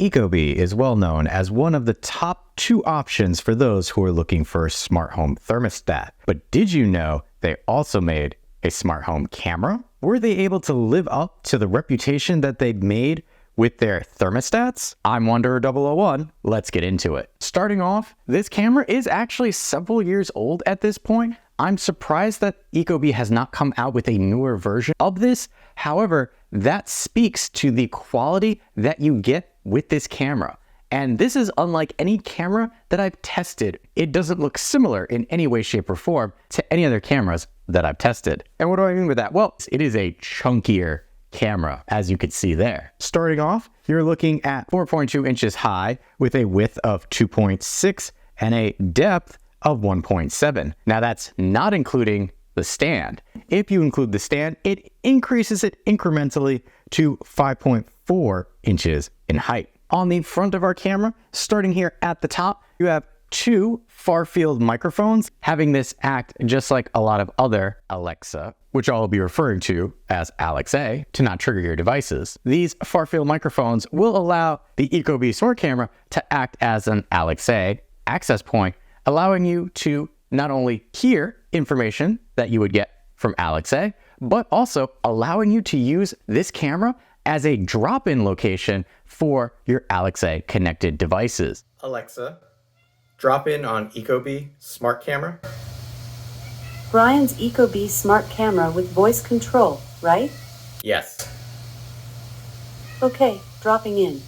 Ecobee is well known as one of the top 2 options for those who are looking for a smart home thermostat. But did you know they also made a smart home camera? Were they able to live up to the reputation that they've made with their thermostats? I'm Wanderer 001. Let's get into it. Starting off, this camera is actually several years old at this point. I'm surprised that Ecobee has not come out with a newer version of this. However, that speaks to the quality that you get with this camera. And this is unlike any camera that I've tested. It doesn't look similar in any way, shape, or form to any other cameras that I've tested. And what do I mean with that? Well, it is a chunkier camera, as you can see there. Starting off, you're looking at 4.2 inches high with a width of 2.6 and a depth of 1.7. Now that's not including the stand. If you include the stand, it increases it incrementally to 5.4 inches in height. On the front of our camera, starting here at the top, you have 2 far-field microphones, having this act just like a lot of other Alexa, which I'll be referring to as Alexa, to not trigger your devices. These far-field microphones will allow the Ecobee SmartCamera to act as an Alexa access point, allowing you to not only hear information that you would get from Alexa, but also allowing you to use this camera as a drop-in location for your Alexa connected devices. Alexa, drop in on Ecobee SmartCamera. Brian's Ecobee SmartCamera with voice control, right? Yes. Okay, dropping in.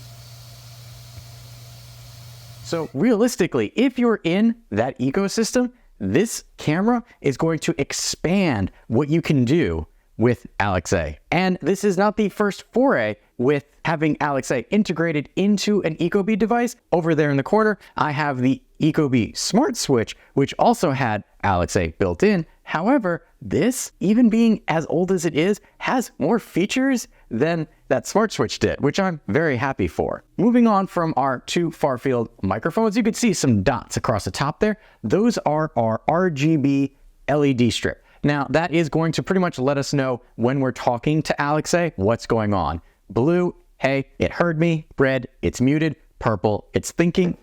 So realistically, if you're in that ecosystem, this camera is going to expand what you can do with Alexa. And this is not the first foray with having Alexa integrated into an Ecobee device. Over there in the corner, I have the Ecobee Smart Switch, which also had Alexa built in. However, this, even being as old as it is, has more features than that Smart Switch did, which I'm very happy for. Moving on from our 2 far-field microphones, you can see some dots across the top there. Those are our RGB LED strip. Now, that is going to pretty much let us know when we're talking to Alexa what's going on. Blue, hey, it heard me. Red, it's muted. Purple, it's thinking,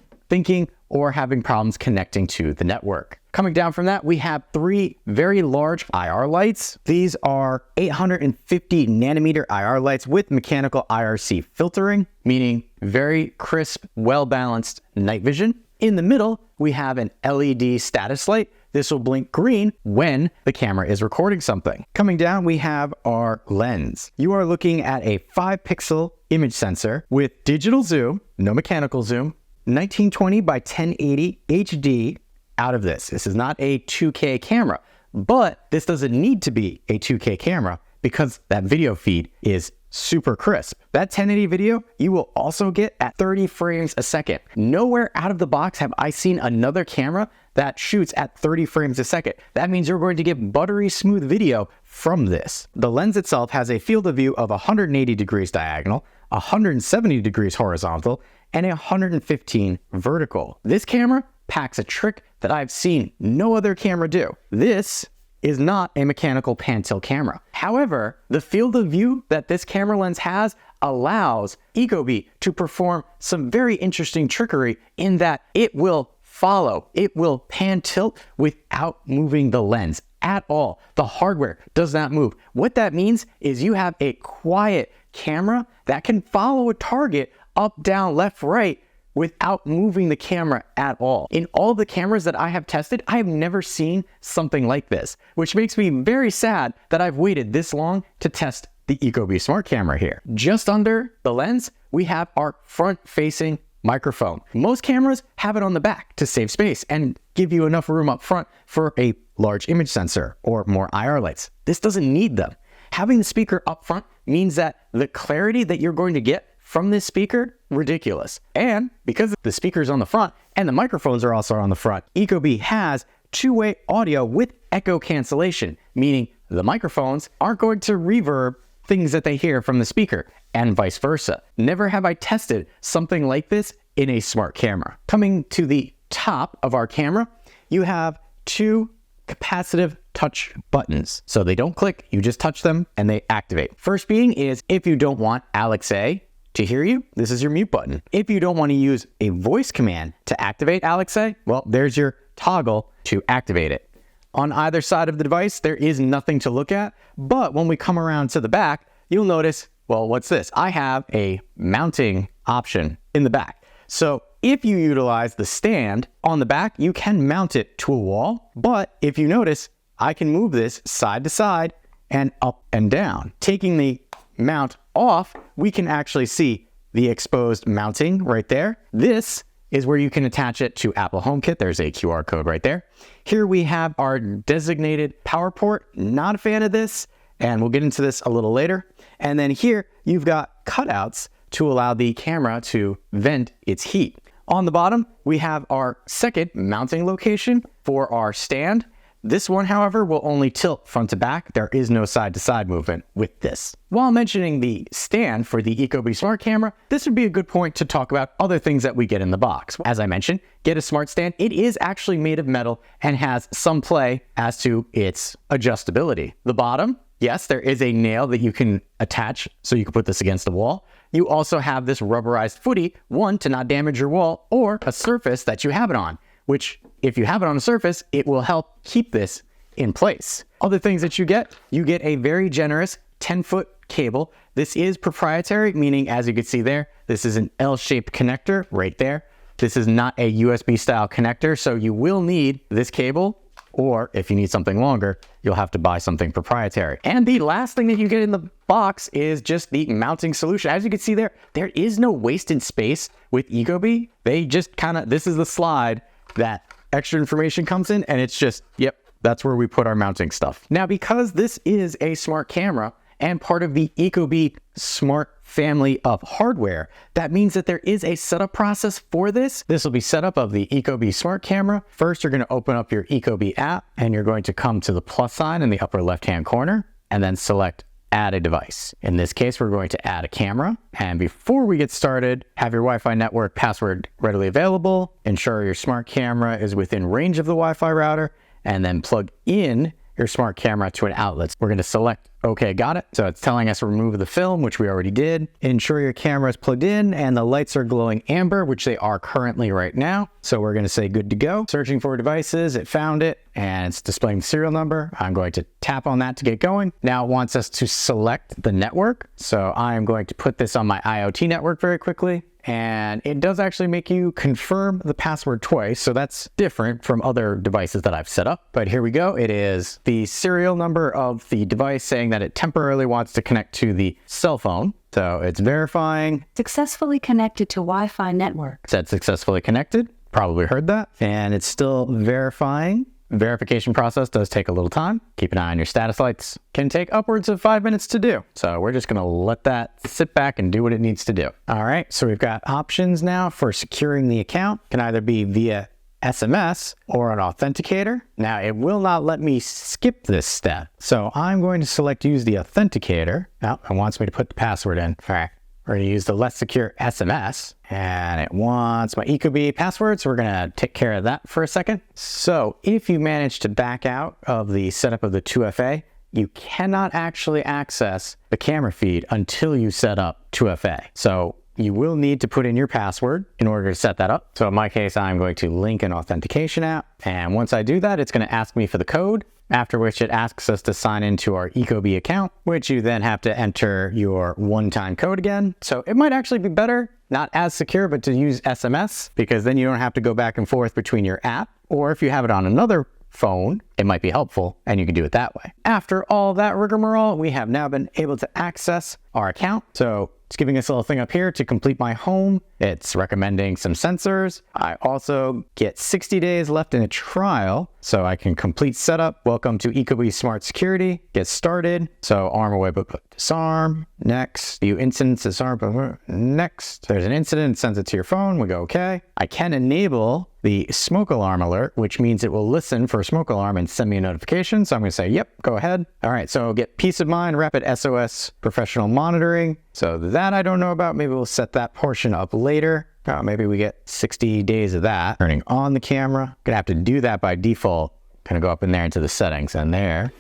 or having problems connecting to the network. Coming down from that, we have 3 very large IR lights. These are 850 nanometer IR lights with mechanical IRC filtering, meaning very crisp, well-balanced night vision. In the middle, we have an LED status light. This will blink green when the camera is recording something. Coming down, we have our lens. You are looking at a 5-pixel image sensor with digital zoom, no mechanical zoom, 1920 by 1080 HD out of this. This is not a 2K camera, but this doesn't need to be a 2K camera because that video feed is super crisp. That 1080 video you will also get at 30 frames a second. Nowhere out of the box have I seen another camera that shoots at 30 frames a second. That means you're going to get buttery smooth video from this. The lens itself has a field of view of 180 degrees diagonal, 170 degrees horizontal, and 115 vertical. This camera packs a trick that I've seen no other camera do. This is not a mechanical pan-tilt camera. However, the field of view that this camera lens has allows Ecobee to perform some very interesting trickery in that it will follow, it will pan-tilt without moving the lens at all. The hardware does not move. What that means is you have a quiet camera that can follow a target up, down, left, right, without moving the camera at all. In all the cameras that I have tested, I have never seen something like this, which makes me very sad that I've waited this long to test the Ecobee SmartCamera here. Just under the lens, we have our front-facing microphone. Most cameras have it on the back to save space and give you enough room up front for a large image sensor or more IR lights. This doesn't need them. Having the speaker up front means that the clarity that you're going to get from this speaker, ridiculous. And because the speaker's on the front and the microphones are also on the front, Ecobee has 2-way audio with echo cancellation, meaning the microphones aren't going to reverb things that they hear from the speaker and vice versa. Never have I tested something like this in a smart camera. Coming to the top of our camera, you have 2 capacitive touch buttons. So they don't click, you just touch them and they activate. First being is if you don't want Alexa to hear you, this is your mute button. If you don't want to use a voice command to activate Alexa, well, there's your toggle to activate it. On either side of the device, there is nothing to look at, but when we come around to the back, you'll notice, well, what's this? I have a mounting option in the back. So if you utilize the stand on the back, you can mount it to a wall, but if you notice, I can move this side to side and up and down. Taking the mount off, we can actually see the exposed mounting right there. This is where you can attach it to Apple HomeKit. There's a QR code right there. Here we have our designated power port. Not a fan of this, and we'll get into this a little later. And then here you've got cutouts to allow the camera to vent its heat. On the bottom, we have our second mounting location for our stand. This one, however, will only tilt front to back. There is no side-to-side movement with this. While mentioning the stand for the Ecobee SmartCamera, this would be a good point to talk about other things that we get in the box. As I mentioned, get a smart stand. It is actually made of metal and has some play as to its adjustability. The bottom, yes, there is a nail that you can attach so you can put this against the wall. You also have this rubberized footy, one, to not damage your wall, or a surface that you have it on, which if you have it on a surface, it will help keep this in place. Other things that you get a very generous 10-foot cable. This is proprietary, meaning as you can see there, this is an L-shaped connector right there. This is not a USB style connector, so you will need this cable, or if you need something longer, you'll have to buy something proprietary. And the last thing that you get in the box is just the mounting solution. As you can see there, there is no wasted space with Ecobee. They just this is the slide that extra information comes in, and it's just, yep, that's where we put our mounting stuff. Now, because this is a smart camera and part of the Ecobee Smart family of hardware, that means that there is a setup process for this. This will be setup of the Ecobee Smart Camera. First, you're going to open up your Ecobee app, and you're going to come to the plus sign in the upper left-hand corner, and then select add a device. In this case, we're going to add a camera. And before we get started, have your Wi-Fi network password readily available, ensure your smart camera is within range of the Wi-Fi router, and then plug in your smart camera to an outlet. We're going to select OK, got it. So it's telling us remove the film, which we already did. Ensure your camera is plugged in and the lights are glowing amber, which they are currently right now. So we're going to say good to go. Searching for devices, it found it and it's displaying the serial number. I'm going to tap on that to get going. Now it wants us to select the network. So I am going to put this on my IoT network very quickly. And it does actually make you confirm the password twice. So that's different from other devices that I've set up. But here we go. It is the serial number of the device saying that it temporarily wants to connect to the cell phone. So it's verifying. Successfully connected to Wi-Fi network. Said successfully connected. Probably heard that. And it's still verifying. Verification process does take a little time. Keep an eye on your status lights. Can take upwards of 5 minutes to do. So we're just gonna let that sit back and do what it needs to do. All right, so we've got options now for securing the account. Can either be via SMS or an authenticator. Now it will not let me skip this step. So I'm going to select use the authenticator. Now it wants me to put the password in. All right. We're going to use the Let's Secure SMS, and it wants my Ecobee password, so we're going to take care of that for a second. So if you manage to back out of the setup of the 2FA, you cannot actually access the camera feed until you set up 2FA. So you will need to put in your password in order to set that up. So in my case, I'm going to link an authentication app, and once I do that, it's going to ask me for the code. After which it asks us to sign into our Ecobee account, which you then have to enter your one-time code again. So it might actually be better, not as secure, but to use SMS, because then you don't have to go back and forth between your app. Or if you have it on another phone, it might be helpful and you can do it that way. After all that rigmarole, we have now been able to access our account. So it's giving us a little thing up here to complete my home. It's recommending some sensors. I also get 60 days left in a trial, so I can complete setup. Welcome to Ecobee Smart Security. Get started. So arm away, but disarm. Next. View incidents, disarm. Next. There's an incident, it sends it to your phone. We go okay. I can enable the smoke alarm alert, which means it will listen for a smoke alarm and send me a notification. So I'm going to say, yep, go ahead. All right, so get peace of mind, rapid SOS professional monitoring. So that I don't know about. Maybe we'll set that portion up later. Maybe we get 60 days of that. Turning on the camera. Gonna have to do that by default. Gonna go up in there into the settings, and there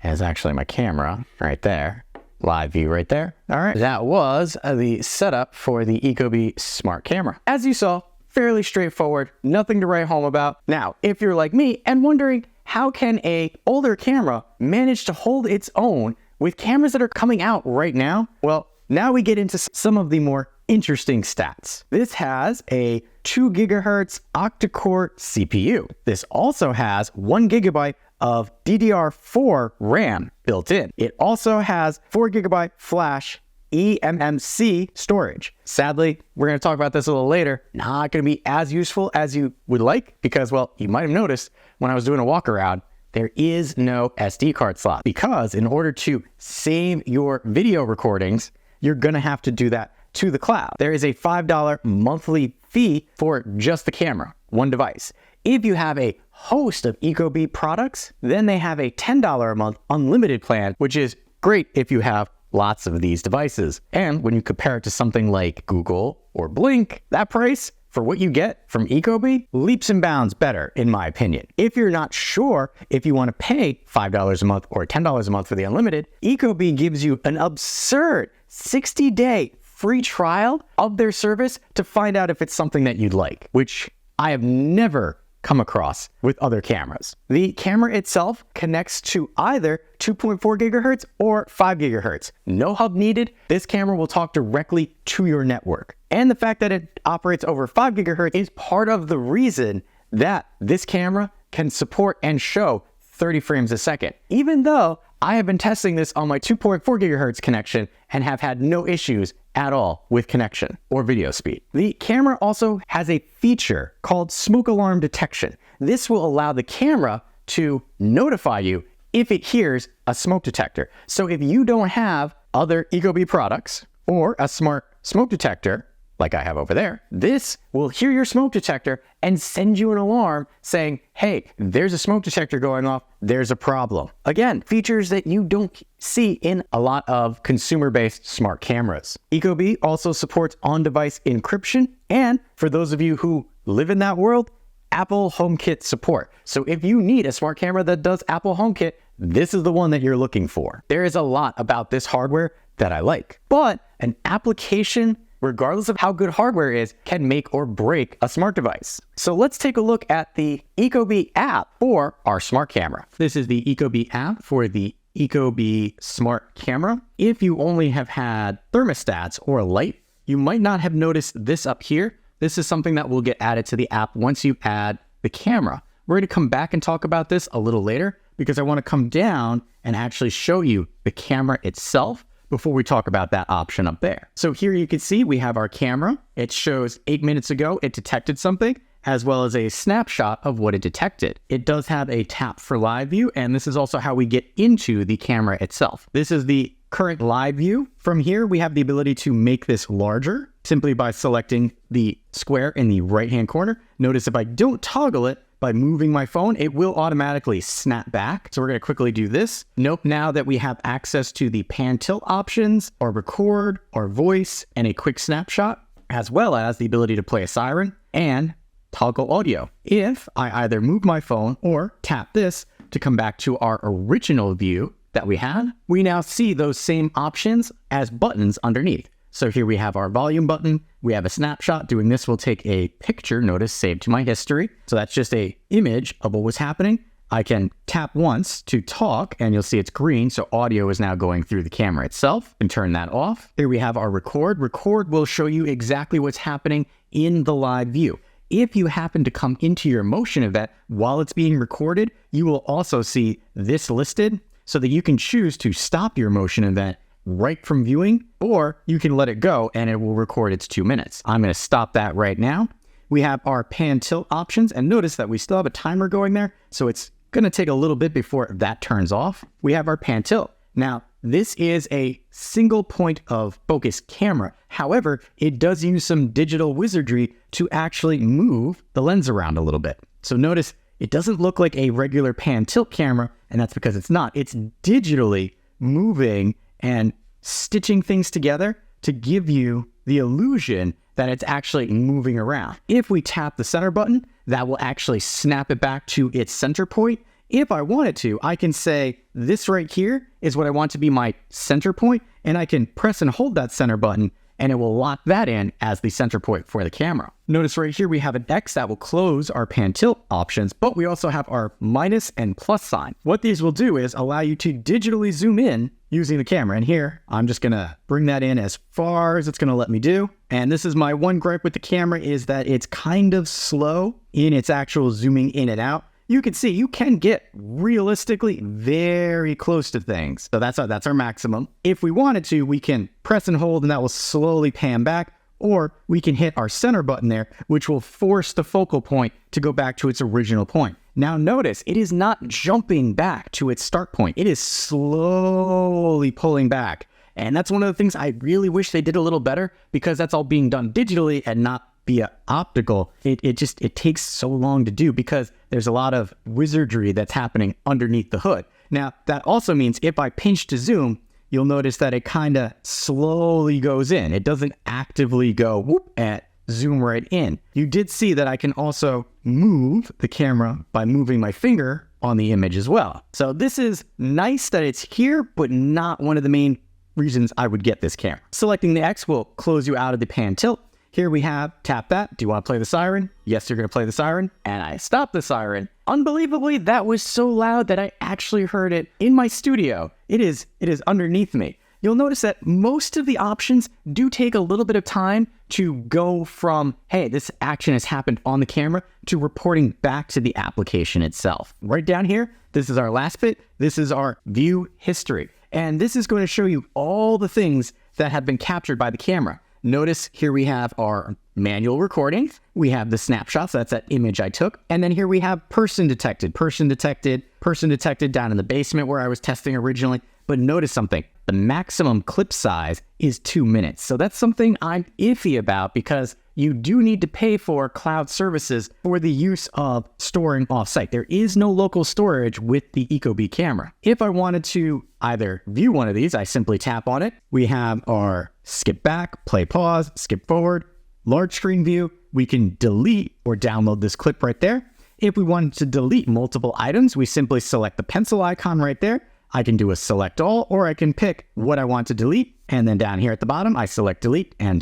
is actually my camera right there. live view right there. All right, that was the setup for the Ecobee Smart Camera. As you saw, fairly straightforward, nothing to write home about. Now, if you're like me and wondering how can a older camera manage to hold its own with cameras that are coming out right now, well, now we get into some of the more interesting stats. This has a 2 gigahertz octa-core CPU. This also has 1 gigabyte of DDR4 RAM built in. It also has 4 gigabyte flash eMMC storage. Sadly, we're going to talk about this a little later. Not going to be as useful as you would like because, well, you might have noticed when I was doing a walk around, there is no SD card slot because in order to save your video recordings, you're going to have to do that to the cloud. There is a $5 monthly fee for just the camera, one device. If you have a host of Ecobee products, then they have a $10 a month unlimited plan, which is great if you have lots of these devices. And when you compare it to something like Google or Blink, that price for what you get from Ecobee leaps and bounds better, in my opinion. If you're not sure if you want to pay $5 a month or $10 a month for the unlimited, Ecobee gives you an absurd 60-day free trial of their service to find out if it's something that you'd like, which I have never come across with other cameras. The camera itself connects to either 2.4 gigahertz or 5 gigahertz. No hub needed. This camera will talk directly to your network. And the fact that it operates over 5 gigahertz is part of the reason that this camera can support and show 30 frames a second, even though I have been testing this on my 2.4 gigahertz connection and have had no issues at all with connection or video speed. The camera also has a feature called smoke alarm detection. This will allow the camera to notify you if it hears a smoke detector. So if you don't have other Ecobee products or a smart smoke detector, like I have over there, this will hear your smoke detector and send you an alarm saying, hey, there's a smoke detector going off, there's a problem. Again, features that you don't see in a lot of consumer-based smart cameras. Ecobee also supports on-device encryption, and for those of you who live in that world, Apple HomeKit support. So if you need a smart camera that does Apple HomeKit, this is the one that you're looking for. There is a lot about this hardware that I like, but an application, regardless of how good hardware is, can make or break a smart device. So let's take a look at the Ecobee app for our smart camera. This is the Ecobee app for the Ecobee Smart Camera. If you only have had thermostats or a light, you might not have noticed this up here. This is something that will get added to the app once you add the camera. We're going to come back and talk about this a little later because I want to come down and actually show you the camera itself before we talk about that option up there. So here you can see we have our camera. It shows 8 minutes ago it detected something, as well as a snapshot of what it detected. It does have a tap for live view, and this is also how we get into the camera itself. This is the current live view. From here, we have the ability to make this larger simply by selecting the square in the right-hand corner. Notice if I don't toggle it, by moving my phone, it will automatically snap back. So we're going to quickly do this. Note now that we have access to the pan tilt options, our record, our voice, and a quick snapshot, as well as the ability to play a siren and toggle audio. If I either move my phone or tap this to come back to our original view that we had, we now see those same options as buttons underneath. So here we have our volume button. We have a snapshot. Doing this will take a picture, notice saved to my history. So that's just an image of what was happening. I can tap once to talk and you'll see it's green. So audio is now going through the camera itself, and turn that off. Here we have our record. Record will show you exactly what's happening in the live view. If you happen to come into your motion event while it's being recorded, you will also see this listed so that you can choose to stop your motion event right from viewing, or you can let it go and it will record its 2 minutes. I'm going to stop that right now. We have our pan tilt options, and notice that we still have a timer going there, so it's going to take a little bit before that turns off. We have our pan tilt. Now, this is a single point of focus camera. However, it does use some digital wizardry to actually move the lens around a little bit. So notice it doesn't look like a regular pan tilt camera, and that's because it's not. It's digitally moving and stitching things together to give you the illusion that it's actually moving around. If we tap the center button, that will actually snap it back to its center point. If I wanted to, I can say this right here is what I want to be my center point, and I can press and hold that center button, and it will lock that in as the center point for the camera. Notice right here we have an X that will close our pan tilt options, but we also have our minus and plus sign. What these will do is allow you to digitally zoom in using the camera. And here, I'm just gonna bring that in as far as it's gonna let me do. And this is my one gripe with the camera, is that it's kind of slow in its actual zooming in and out. You can see you can get realistically very close to things. So that's our maximum. If we wanted to, we can press and hold and that will slowly pan back, or we can hit our center button there, which will force the focal point to go back to its original point. Now notice, it is not jumping back to its start point. It is slowly pulling back. And that's one of the things I really wish they did a little better, because that's all being done digitally and not via optical. It takes so long to do because there's a lot of wizardry that's happening underneath the hood. Now, that also means if I pinch to zoom, you'll notice that it kind of slowly goes in. It doesn't actively go whoop and zoom right in. You did see that I can also move the camera by moving my finger on the image as well. So this is nice that it's here, but not one of the main reasons I would get this camera. Selecting the X will close you out of the pan tilt. Here we have, tap that. Do you want to play the siren? Yes, you're going to play the siren. And I stopped the siren. Unbelievably, that was so loud that I actually heard it in my studio. It is underneath me. You'll notice that most of the options do take a little bit of time to go from, hey, this action has happened on the camera, to reporting back to the application itself. Right down here, this is our last bit. This is our view history. And this is going to show you all the things that have been captured by the camera. Notice here we have our manual recording. We have the snapshots, that's that image I took. And then here we have person detected down in the basement where I was testing originally. But notice something, the maximum clip size is 2 minutes. So that's something I'm iffy about, because you do need to pay for cloud services for the use of storing off-site. There is no local storage with the Ecobee camera. If I wanted to either view one of these, I simply tap on it. We have our skip back, play pause, skip forward, large screen view. We can delete or download this clip right there. If we wanted to delete multiple items, we simply select the pencil icon right there. I can do a select all, or I can pick what I want to delete. And then down here at the bottom, I select delete, and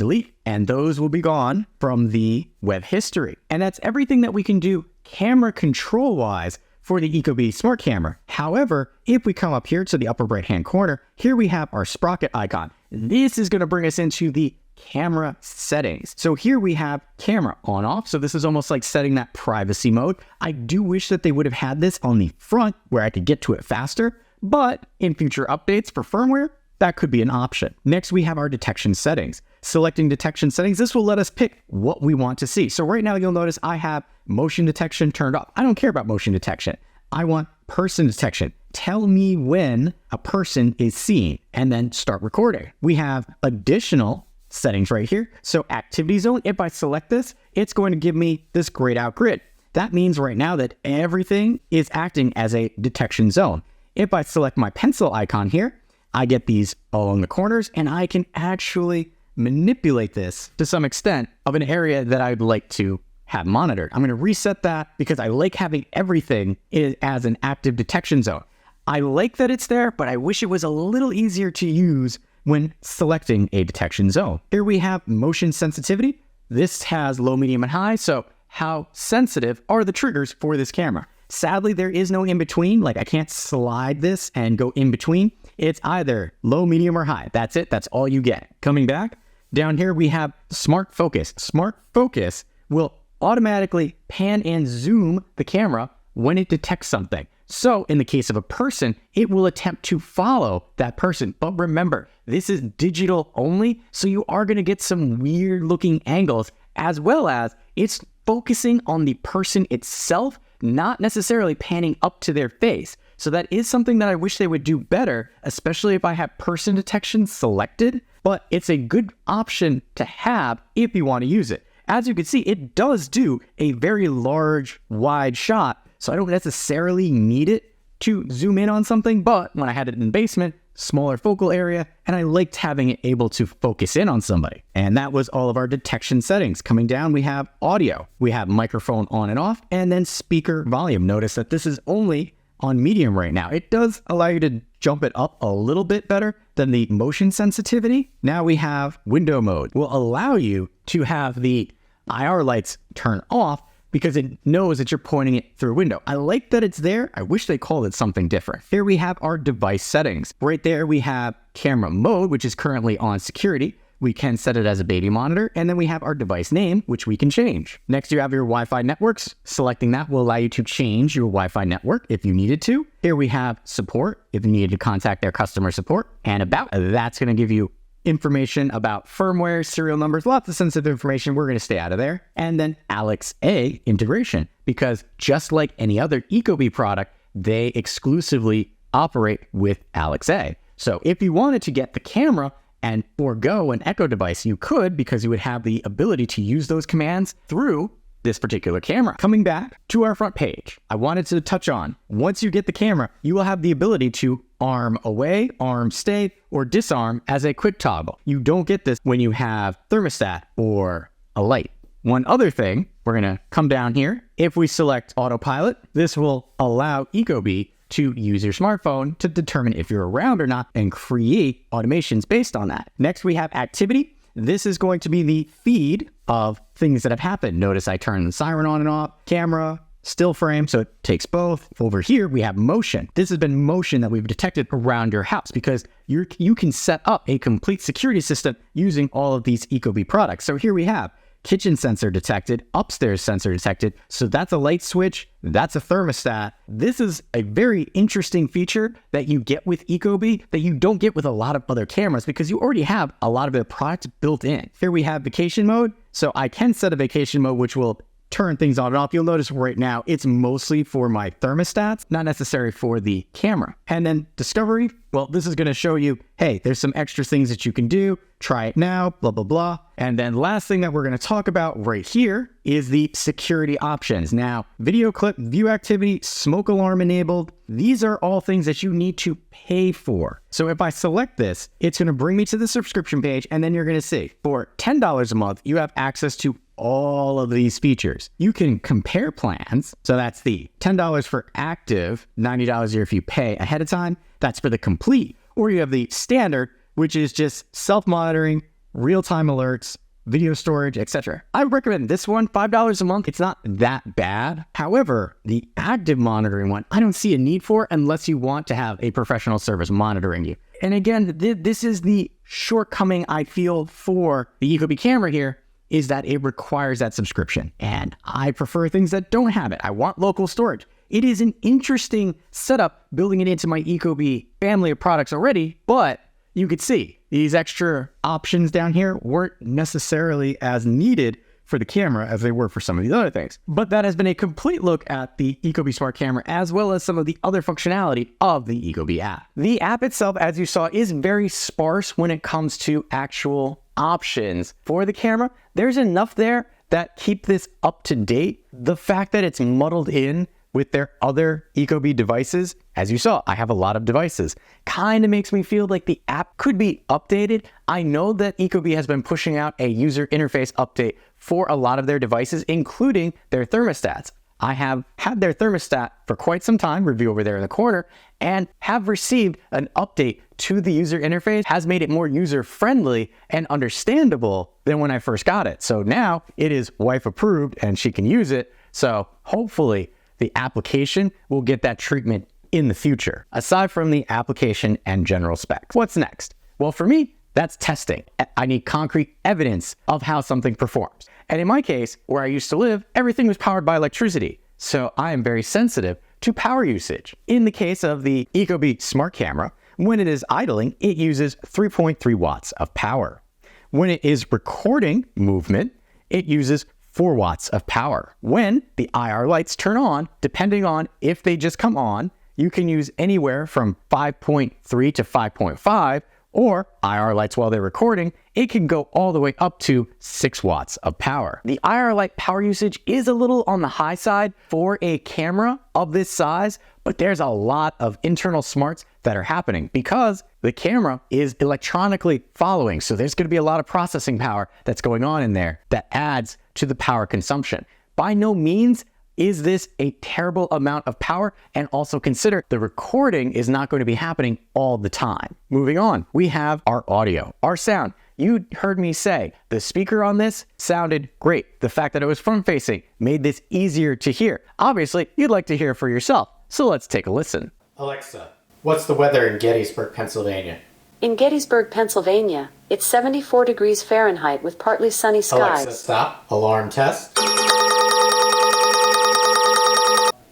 those will be gone from the web history. And that's everything that we can do camera control wise for the Ecobee SmartCamera. However, if we come up here to the upper right-hand corner, here we have our sprocket icon. This is going to bring us into the camera settings. So here we have camera on off. So this is almost like setting that privacy mode. I do wish that they would have had this on the front where I could get to it faster, but in future updates for firmware, that could be an option. Next, we have our detection settings. Selecting detection settings, this will let us pick what we want to see. So right now you'll notice I have motion detection turned off. I don't care about motion detection. I want person detection. Tell me when a person is seen, and then start recording. We have additional settings right here. So activity zone, if I select this, it's going to give me this grayed out grid. That means right now that everything is acting as a detection zone. If I select my pencil icon here, I get these along the corners, and I can actually manipulate this to some extent of an area that I'd like to have monitored. I'm going to reset that because I like having everything as an active detection zone. I like that it's there, but I wish it was a little easier to use when selecting a detection zone. Here we have motion sensitivity. This has low, medium, and high. So how sensitive are the triggers for this camera? Sadly, there is no in between. Like, I can't slide this and go in between. It's either low, medium, or high. That's it. That's all you get. Coming back, down here we have Smart Focus. Smart Focus will automatically pan and zoom the camera when it detects something. So in the case of a person, it will attempt to follow that person. But remember, this is digital only, so you are going to get some weird looking angles, as well as it's focusing on the person itself, not necessarily panning up to their face. So that is something that I wish they would do better, especially if I have person detection selected, but it's a good option to have if you want to use it. As you can see, it does do a very large, wide shot, so I don't necessarily need it to zoom in on something, but when I had it in the basement, smaller focal area, and I liked having it able to focus in on somebody. And that was all of our detection settings. Coming down, we have audio. We have microphone on and off, and then speaker volume. Notice that this is only on medium right now. It does allow you to jump it up a little bit better than the motion sensitivity. Now we have window mode. Will allow you to have the IR lights turn off because it knows that you're pointing it through a window. I like that it's there. I wish they called it something different. Here we have our device settings. Right there we have camera mode, which is currently on security. We can set it as a baby monitor, and then we have our device name, which we can change. Next, you have your Wi-Fi networks. Selecting that will allow you to change your Wi-Fi network if you needed to. Here we have support, if you needed to contact their customer support, and about. That's going to give you information about firmware, serial numbers, lots of sensitive information. We're going to stay out of there. And then Alexa integration, because just like any other Ecobee product, they exclusively operate with Alexa. So if you wanted to get the camera and forego an Echo device, you could, because you would have the ability to use those commands through this particular camera. Coming back to our front page, I wanted to touch on, once you get the camera, you will have the ability to arm away, arm stay, or disarm as a quick toggle. You don't get this when you have thermostat or a light. One other thing, we're gonna come down here. If we select autopilot, this will allow Ecobee to use your smartphone to determine if you're around or not and create automations based on that. Next, we have activity. This is going to be the feed of things that have happened. Notice I turn the siren on and off, camera, still frame, so it takes both. Over here, we have motion. This has been motion that we've detected around your house because you can set up a complete security system using all of these Ecobee products. So here we have kitchen sensor detected, upstairs sensor detected. So that's a light switch, that's a thermostat. This is a very interesting feature that you get with Ecobee that you don't get with a lot of other cameras because you already have a lot of the product built in. Here we have vacation mode. So I can set a vacation mode, which will turn things on and off. You'll notice right now, it's mostly for my thermostats, not necessary for the camera. And then discovery, well, this is gonna show you, hey, there's some extra things that you can do. Try it now, blah, blah, blah. And then last thing that we're gonna talk about right here is the security options. Now, video clip, view activity, smoke alarm enabled. These are all things that you need to pay for. So if I select this, it's gonna bring me to the subscription page, and then you're gonna see for $10 a month, you have access to all of these features. You can compare plans. So that's the $10 for active, $90 a year if you pay ahead of time. That's for the complete. Or you have the standard, which is just self-monitoring, real-time alerts, video storage, etc. I would recommend this one, $5 a month. It's not that bad. However, the active monitoring one, I don't see a need for unless you want to have a professional service monitoring you. And again, this is the shortcoming I feel for the Ecobee camera here, is that it requires that subscription. And I prefer things that don't have it. I want local storage. It is an interesting setup building it into my Ecobee family of products already, but you could see these extra options down here weren't necessarily as needed for the camera as they were for some of these other things. But that has been a complete look at the Ecobee SmartCamera as well as some of the other functionality of the Ecobee app. The app itself, as you saw, is very sparse when it comes to actual options for the camera. There's enough there that keep this up to date. The fact that it's muddled in with their other Ecobee devices, as you saw, I have a lot of devices, kind of makes me feel like the app could be updated. I know that Ecobee has been pushing out a user interface update for a lot of their devices, including their thermostats. I have had their thermostat for quite some time, review over there in the corner, and have received an update to the user interface, has made it more user-friendly and understandable than when I first got it. So now it is wife approved and she can use it. So hopefully the application will get that treatment in the future. Aside from the application and general specs, what's next? Well, for me, that's testing. I need concrete evidence of how something performs. And in my case, where I used to live, everything was powered by electricity. So I am very sensitive to power usage. In the case of the Ecobee SmartCamera, when it is idling, it uses 3.3 watts of power. When it is recording movement, it uses 4 watts of power. When the IR lights turn on, depending on if they just come on, you can use anywhere from 5.3 to 5.5, or IR lights while they're recording, it can go all the way up to 6 watts of power. The IR light power usage is a little on the high side for a camera of this size, but there's a lot of internal smarts that are happening because the camera is electronically following. So there's going to be a lot of processing power that's going on in there that adds to the power consumption. By no means Is this a terrible amount of power? And also consider the recording is not going to be happening all the time. Moving on, we have our audio, our sound. You heard me say the speaker on this sounded great. The fact that it was front facing made this easier to hear. Obviously, you'd like to hear for yourself. So let's take a listen. Alexa, what's the weather in Gettysburg, Pennsylvania? In Gettysburg, Pennsylvania, it's 74 degrees Fahrenheit with partly sunny skies. Alexa, stop. Alarm test.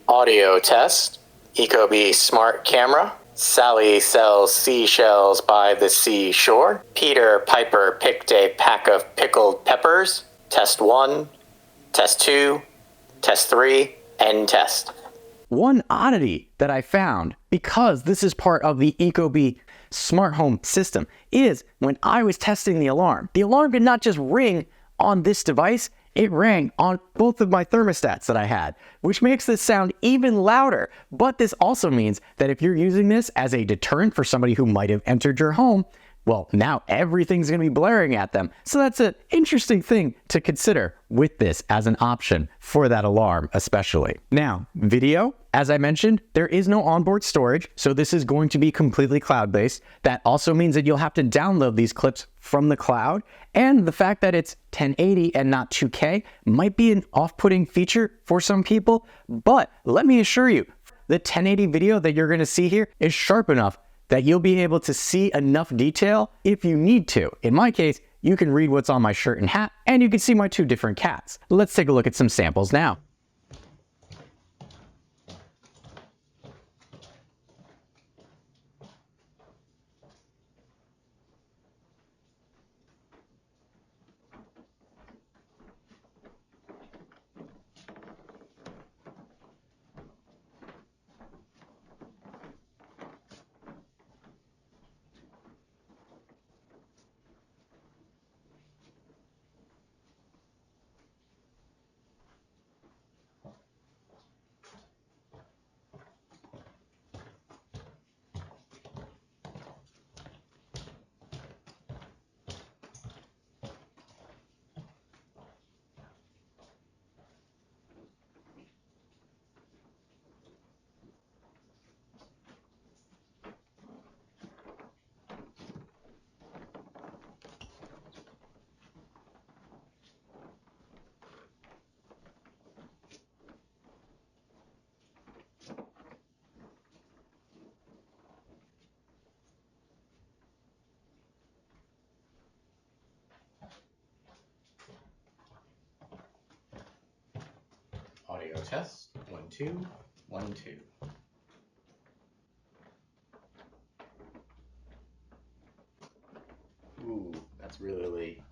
Audio test. Ecobee SmartCamera. Sally sells seashells by the seashore. Peter Piper picked a pack of pickled peppers. Test 1, test 2, test 3, end test. One oddity that I found, because this is part of the Ecobee smart home system, is when I was testing the alarm did not just ring on this device, it rang on both of my thermostats that I had, which makes this sound even louder. But this also means that if you're using this as a deterrent for somebody who might have entered your home, well, now everything's going to be blaring at them. So that's an interesting thing to consider with this as an option for that alarm, especially. Now, video, as I mentioned, there is no onboard storage, so this is going to be completely cloud-based. That also means that you'll have to download these clips from the cloud, and the fact that it's 1080 and not 2K might be an off-putting feature for some people, but let me assure you, the 1080 video that you're going to see here is sharp enough that you'll be able to see enough detail if you need to. In my case, you can read what's on my shirt and hat, and you can see my two different cats. Let's take a look at some samples now. Audio test. 1, 2, 1, 2. Ooh, that's really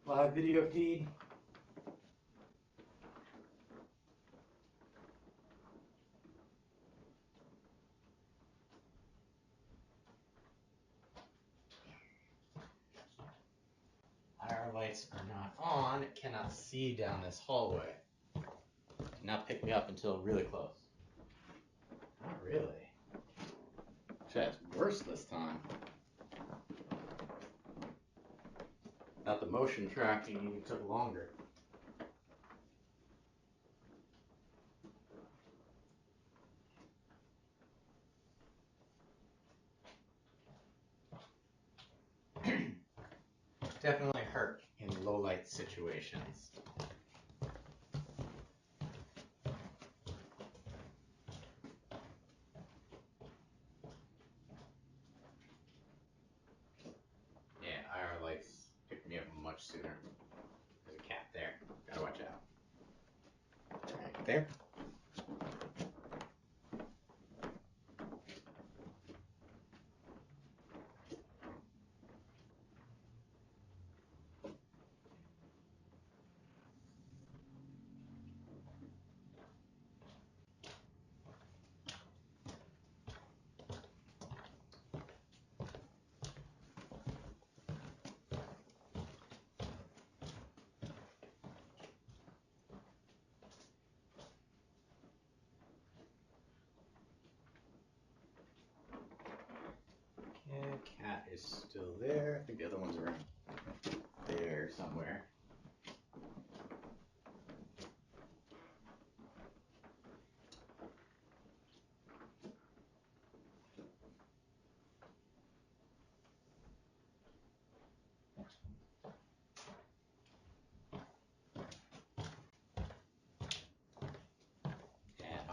live video feed. Our lights are not on. It cannot see down this hallway. Did not pick me up until really close. Not really. Actually, it's worse this time. Not the motion tracking even took longer. Definitely hurt in low light situations. Yeah, IR lights picked me up much sooner. There's a cat there. Gotta watch out. Right there. Yeah, cat is still there. I think the other ones are there somewhere.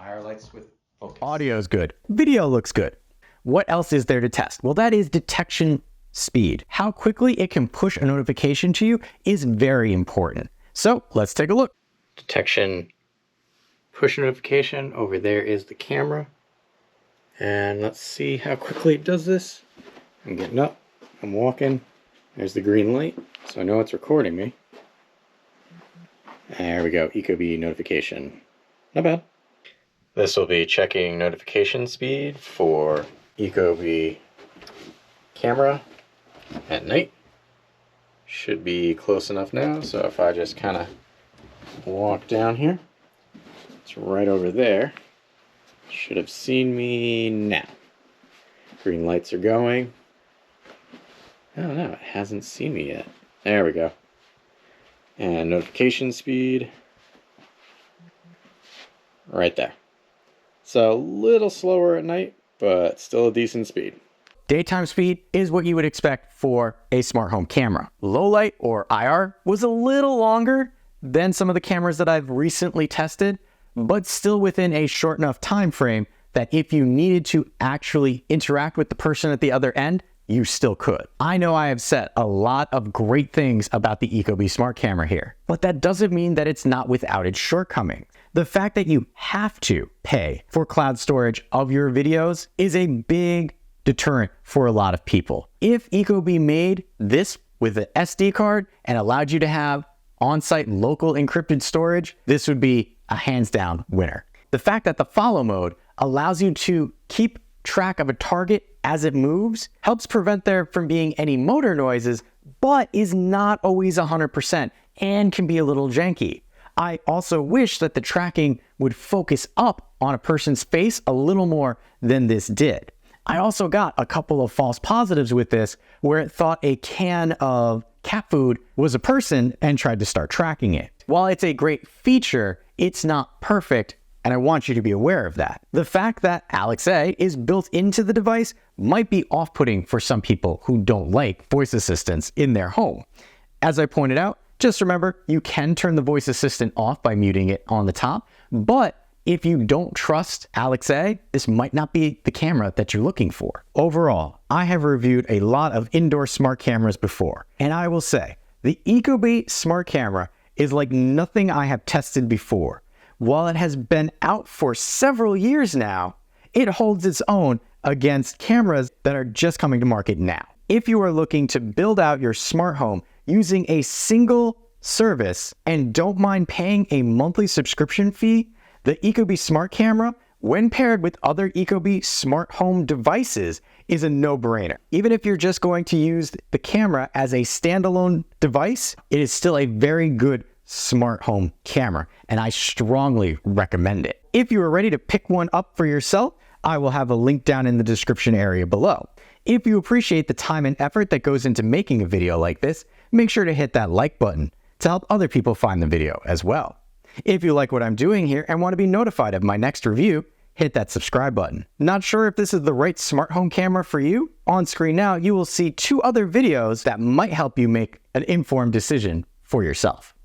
higher lights with focus. Audio is good. Video looks good. What else is there to test? Well, that is detection speed. How quickly it can push a notification to you is very important. So let's take a look. Detection push notification. Over there is the camera. And let's see how quickly it does this. I'm getting up. I'm walking. There's the green light. So I know it's recording me. There we go. Ecobee notification. Not bad. This will be checking notification speed for Ecobee camera at night. Should be close enough now. So if I just kind of walk down here, it's right over there. Should have seen me now. Green lights are going. I don't know, it hasn't seen me yet. There we go. And notification speed. Right there. So a little slower at night, but still a decent speed. Daytime speed is what you would expect for a smart home camera. Low light or IR was a little longer than some of the cameras that I've recently tested, but still within a short enough time frame that if you needed to actually interact with the person at the other end, you still could. I know I have said a lot of great things about the Ecobee SmartCamera here, but that doesn't mean that it's not without its shortcomings. The fact that you have to pay for cloud storage of your videos is a big deterrent for a lot of people. If Ecobee made this with an SD card and allowed you to have on-site local encrypted storage, this would be a hands down winner. The fact that the follow mode allows you to keep track of a target as it moves helps prevent there from being any motor noises, but is not always 100% and can be a little janky. I also wish that the tracking would focus up on a person's face a little more than this did. I also got a couple of false positives with this where it thought a can of cat food was a person and tried to start tracking it. While it's a great feature, it's not perfect, and I want you to be aware of that. The fact that Alex A is built into the device might be off-putting for some people who don't like voice assistants in their home. As I pointed out, just remember you can turn the voice assistant off by muting it on the top, but if you don't trust Alex A, this might not be the camera that you're looking for. Overall, I have reviewed a lot of indoor smart cameras before, and I will say the Ecobee SmartCamera is like nothing I have tested before. While it has been out for several years now, it holds its own against cameras that are just coming to market now. If you are looking to build out your smart home using a single service and don't mind paying a monthly subscription fee, the Ecobee SmartCamera, when paired with other Ecobee smart home devices, is a no-brainer. Even if you're just going to use the camera as a standalone device, it is still a very good smart home camera, and I strongly recommend it. If you are ready to pick one up for yourself, I will have a link down in the description area below. If you appreciate the time and effort that goes into making a video like this, make sure to hit that like button to help other people find the video as well. If you like what I'm doing here and want to be notified of my next review, hit that subscribe button. Not sure if this is the right smart home camera for you? On screen now, you will see 2 other videos that might help you make an informed decision for yourself.